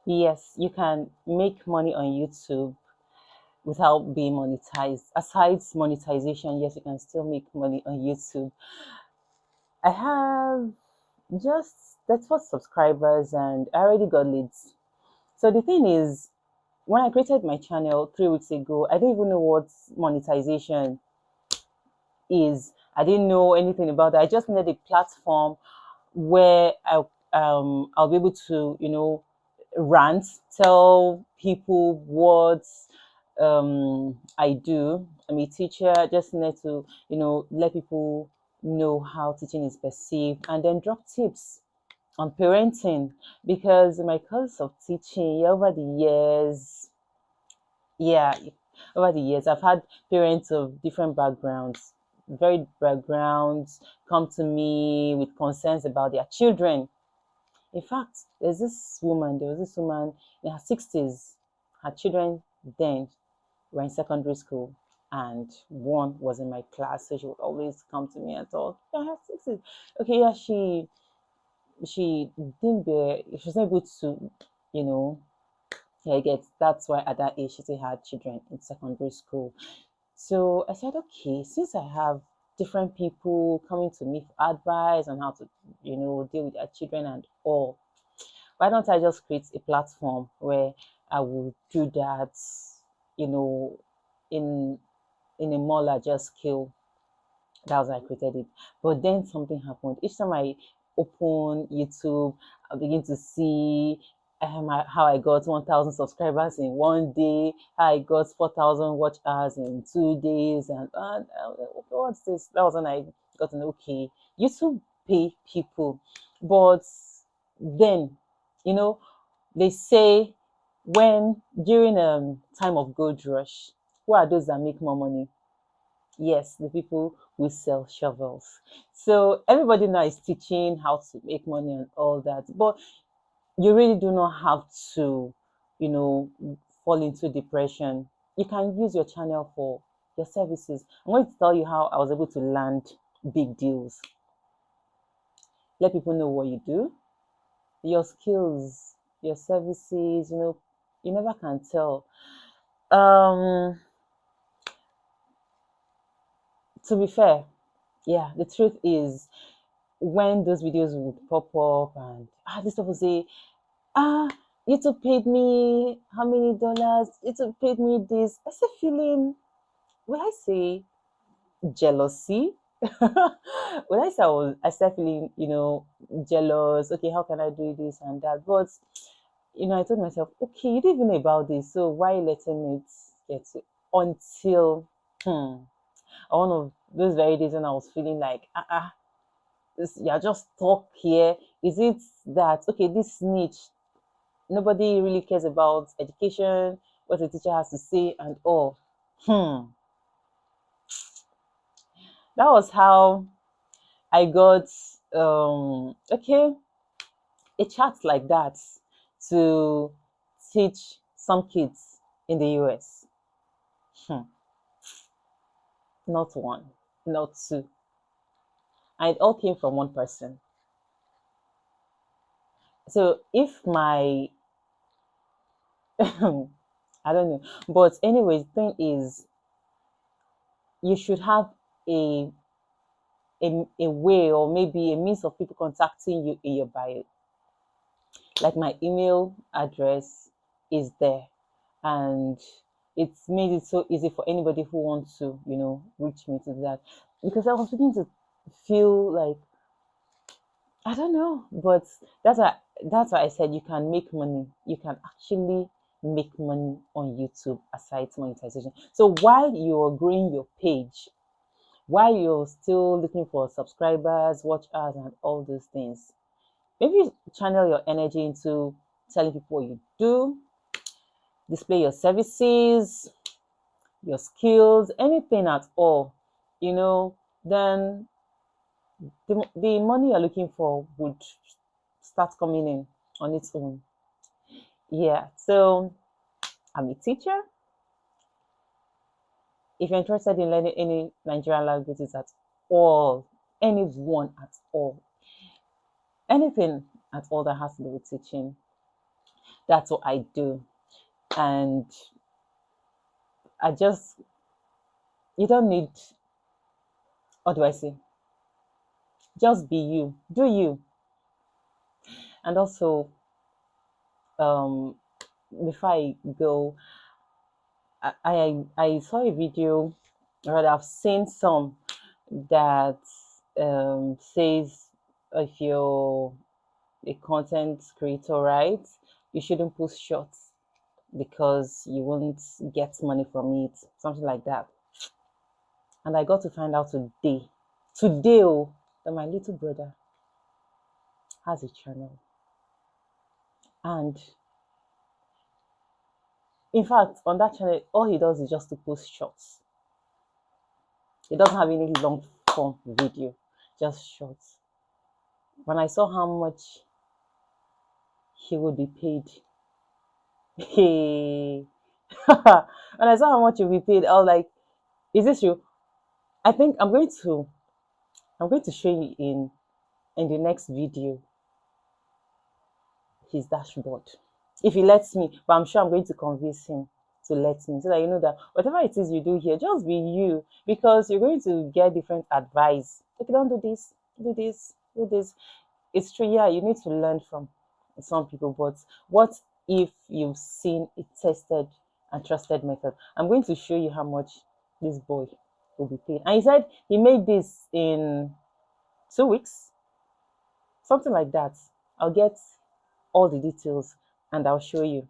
Yes, you can make money on YouTube without being monetized. Aside monetization, yes, you can still make money on YouTube. I have just that's for subscribers and I already got leads. So the thing is, when I created my channel 3 weeks ago, I didn't even know what monetization is. I didn't know anything about it. I just needed a platform where I'll be able to, rant, tell people what I do. I'm a teacher. I just need to, let people know how teaching is perceived and then drop tips on parenting because in my course of teaching, yeah, yeah, over the years, I've had parents of different backgrounds, varied backgrounds, come to me with concerns about their children. In fact, there was this woman in her 60s. Her children then were in secondary school, and one was in my class, so she would always come to me and talk. Yeah, her 60s. Okay, yeah, she didn't bear, she was not able to, you know, yeah, I get that's why at that age she still had children in secondary school. So I said, okay, since I have different people coming to me for advice on how to, deal with their children and all, why don't I just create a platform where I will do that, you know, in a more larger scale. That was why I created it. But then something happened. Each time I open YouTube, I begin to see how I got 1,000 subscribers in one day, how I got 4,000 watch hours in 2 days, and I was like, okay, what's this? That was when I got to know, okay, YouTube pay people, but then, you know, they say when during time of gold rush, who are those that make more money? Yes, the people who sell shovels. So everybody now is teaching how to make money and all that. But you really do not have to, you know, fall into depression. You can use your channel for your services. I'm going to tell you how I was able to land big deals. Let people know what you do, your skills, your services, you never can tell. Um, to be fair, yeah, the truth is when those videos would pop up and this stuff would say, ah, YouTube paid me how many dollars? YouTube paid me this. I start feeling, will I say jealousy? When I start feeling, jealous. Okay, how can I do this and that? But I told myself, okay, you didn't even know about this, so why letting it get to until one of those very days when I was feeling like, you're just stuck here. Is it that okay, this niche, nobody really cares about education, what the teacher has to say, and all? Hmm. That was how I got okay a chat like that to teach some kids in the US. Hmm. Not one, not two, and it all came from one person. So if my I don't know, but anyways, thing is, you should have a, a way or maybe a means of people contacting you in your bio. Like my email address is there, and it's made it so easy for anybody who wants to, reach me to that. Because I was beginning to feel like I don't know, but that's why I said you can make money. You can actually make money on YouTube aside monetization. So while you're growing your page, while you're still looking for subscribers, watch hours, and all those things, maybe channel your energy into telling people what you do, display your services, your skills, anything at all, then the money you're looking for would start coming in on its own. Yeah, so I'm a teacher. If you're interested in learning any Nigerian languages at all, any one at all, anything at all that has to do with teaching, That's what I do. And I just, you don't need, what do I say? Just be you, do you. And also, um, before I go, I saw a video, or I've seen some that says if you're a content creator, right, you shouldn't post shorts because you won't get money from it, something like that. And I got to find out today, oh, that my little brother has a channel. And in fact, on that channel, all he does is just to post shorts. He doesn't have any long form video, just shorts. When I saw how much he would be paid, hey, when I saw how much he'll be paid, I was like, is this you? I think I'm going to show you in the next video his dashboard. If he lets me, but I'm sure I'm going to convince him to let me, so that you know that whatever it is you do here, just be you, because you're going to get different advice. Okay, don't do this, do this, do this. It's true, yeah, you need to learn from some people, but what if you've seen a tested and trusted method? I'm going to show you how much this boy will be paid. And he said he made this in 2 weeks, something like that. I'll get all the details and I'll show you.